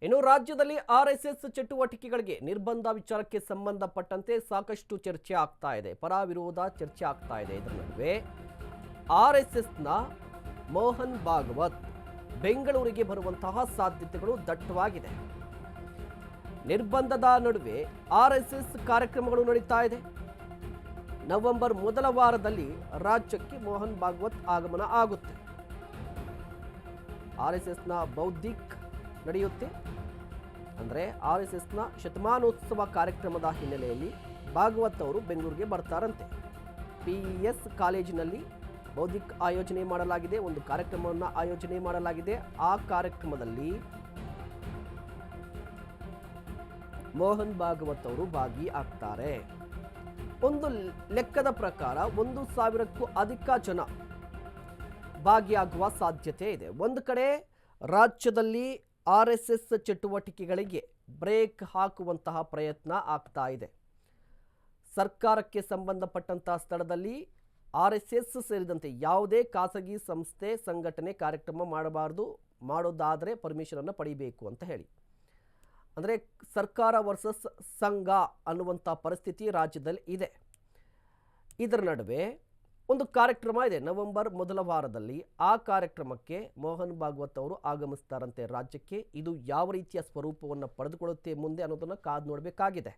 ಇನ್ನು ರಾಜ್ಯದಲ್ಲಿ ಆರ್ಎಸ್ಎಸ್ ಚಟುವಟಿಕೆಗಳಿಗೆ ನಿರ್ಬಂಧ ವಿಚಾರಕ್ಕೆ ಸಂಬಂಧಪಟ್ಟಂತೆ ಸಾಕಷ್ಟು ಚರ್ಚೆ ಆಗ್ತಾ ಇದೆ. ಪರ ವಿರೋಧ ಚರ್ಚೆ ಆಗ್ತಾ ಇದೆ. ಇದರ ನಡುವೆ ಆರ್ಎಸ್ಎಸ್ನ ಮೋಹನ್ ಭಾಗವತ್ ಬೆಂಗಳೂರಿಗೆ ಬರುವಂತಹ ಸಾಧ್ಯತೆಗಳು ದಟ್ಟವಾಗಿದೆ. ನಿರ್ಬಂಧದ ನಡುವೆ ಆರ್ಎಸ್ಎಸ್ ಕಾರ್ಯಕ್ರಮಗಳು ನಡೀತಾ ಇದೆ. ನವೆಂಬರ್ ಮೊದಲ ವಾರದಲ್ಲಿ ರಾಜ್ಯಕ್ಕೆ ಮೋಹನ್ ಭಾಗವತ್ ಆಗಮನ ಆಗುತ್ತೆ. ಆರ್ಎಸ್ಎಸ್ನ ಬೌದ್ಧಿಕ್ ನಡೆಯುತ್ತೆ. ಅಂದರೆ ಆರ್ಎಸ್ಎಸ್ನ ಶತಮಾನೋತ್ಸವ ಕಾರ್ಯಕ್ರಮದ ಹಿನ್ನೆಲೆಯಲ್ಲಿ ಭಾಗವತ್ ಅವರು ಬೆಂಗಳೂರಿಗೆ ಬರ್ತಾರಂತೆ. PES ಕಾಲೇಜಿನಲ್ಲಿ ಬೌದ್ಧಿಕ್ ಆಯೋಜನೆ ಮಾಡಲಾಗಿದೆ. ಒಂದು ಕಾರ್ಯಕ್ರಮವನ್ನು ಆಯೋಜನೆ ಮಾಡಲಾಗಿದೆ. ಆ ಕಾರ್ಯಕ್ರಮದಲ್ಲಿ ಮೋಹನ್ ಭಾಗವತ್ ಅವರು ಭಾಗಿಯಾಗ್ತಾರೆ. ಒಂದು ಲೆಕ್ಕದ ಪ್ರಕಾರ 1,000ಕ್ಕೂ ಅಧಿಕ ಜನ ಭಾಗಿಯಾಗುವ ಸಾಧ್ಯತೆ ಇದೆ. ಒಂದು ಕಡೆ ರಾಜ್ಯದಲ್ಲಿ ಆರ್ಎಸ್ಎಸ್ ಚಟುವಟಿಕೆಗಳಿಗೆ ಬ್ರೇಕ್ ಹಾಕುವಂತಹ ಪ್ರಯತ್ನ ಆಗ್ತಾ ಇದೆ. ಸರ್ಕಾರಕ್ಕೆ ಸಂಬಂಧಪಟ್ಟಂತಹ ಸ್ಥಳದಲ್ಲಿ ಆರ್ಎಸ್ಎಸ್ ಸೇರಿದಂತೆ ಯಾವುದೇ ಖಾಸಗಿ ಸಂಸ್ಥೆ ಸಂಘಟನೆ ಕಾರ್ಯಕ್ರಮ ಮಾಡಬಾರ್ದು, ಮಾಡೋದಾದರೆ ಪರ್ಮಿಷನನ್ನು ಪಡಿಬೇಕು ಅಂತ ಹೇಳಿ. ಅಂದರೆ ಸರ್ಕಾರ ವರ್ಸಸ್ ಸಂಘ ಅನ್ನುವಂಥ ಪರಿಸ್ಥಿತಿ ರಾಜ್ಯದಲ್ಲಿ ಇದೆ. ಇದರ ನಡುವೆ ಒಂದು ಕಾರ್ಯಕ್ರಮ ಇದೆ ನವೆಂಬರ್ ಮೊದಲ ವಾರದಲ್ಲಿ. ಆ ಕಾರ್ಯಕ್ರಮಕ್ಕೆ ಮೋಹನ್ ಭಾಗವತ್ ಅವರು ಆಗಮಿಸ್ತಾರಂತೆ ರಾಜ್ಯಕ್ಕೆ. ಇದು ಯಾವ ರೀತಿಯ ಸ್ವರೂಪವನ್ನು ಪಡೆದುಕೊಳ್ಳುತ್ತೆ ಮುಂದೆ ಅನ್ನೋದನ್ನು ಕಾದು ನೋಡಬೇಕಾಗಿದೆ.